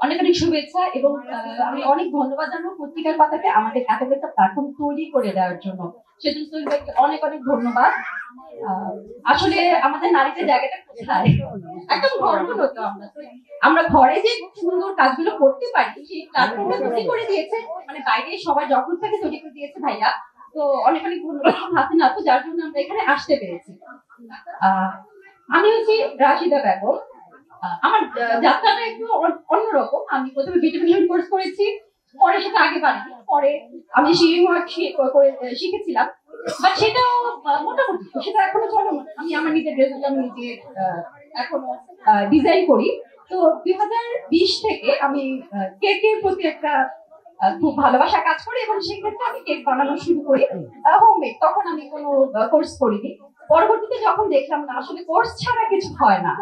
অনেক অনেক শুভেচ্ছা এবং আমি অনেক ধন্যবাদ জানাবো পত্রিকার পাতাকে আমাদের এত একটা প্ল্যাটফর্ম তৈরি করে দেওয়ার জন্য। সেজন্য সোহেল ভাইকে অনেক অনেক ধন্যবাদ। আসলে আমাদের নারীদের জায়গাটা কোথায়, একদম গর্ব হতো আমরা ঘরে যে সুন্দর কাজগুলো করতে পারি সেই প্ল্যাটফর্মটা তৈরি করে দিয়েছে, মানে বাইরে সবাই যখন থেকে তৈরি করে দিয়েছে ভাইয়া। তো অনেক অনেক ধন্যবাদ হাসিনা আপু, যার জন্য আমরা এখানে আসতে পেরেছি। আমি হচ্ছি রাশিদা বেগম। আমার যাত্রাটা একটু অন্যরকম। আমি প্রথমে বিউটি কোর্স করেছি, পরে সেটা আগে বাড়িনি, পরে আমি শিপিং ওয়ার্ক শিখেছিলাম, বাট সেটাও মোটামুটি, সেটা এখনো চলমান। আমি আমার নিজের ড্রেসগুলো আমি নিজে এখনো ডিজাইন করি। তো 2020 থেকে আমি কেকের প্রতি একটা খুব ভালোবাসা কাজ করি এবং সেক্ষেত্রে আমি কেক বানানো শুরু করি হোমমেড। তখন আমি কোনো কোর্স করিনি। পরবর্তীতে যখন দেখলাম না আসলে কোর্স ছাড়া কিছু হয় না,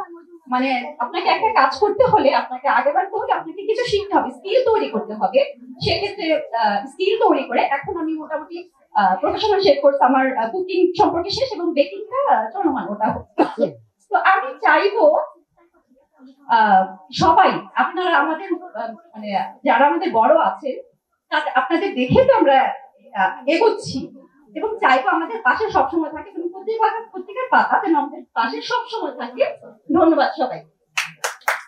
মানে আপনাকে একটা কাজ করতে হলে আপনাকে আগে বাড়তে হলে আপনাকে কিছু শিখতে হবে, স্কিল তৈরি করতে হবে। সেক্ষেত্রে স্কিল তৈরি করে এখন আমি মোটামুটি প্রফেশনাল শেফ কোর্স আমার কুকিং সম্পর্কে শেষ এবং বেকিংটা চলমান, ওটা হচ্ছে। তো আমি চাইবো সবাই আপনারা আমাদের মানে যারা আমাদের বড় আছে আপনাদের দেখে তো আমরা এগোচ্ছি এবং চাইবো আমাদের পাশে সবসময় থাকে এবং পত্রিকার পাতা যেন আমাদের পাশে সবসময় থাকে। ধন্যবাদ সবাই।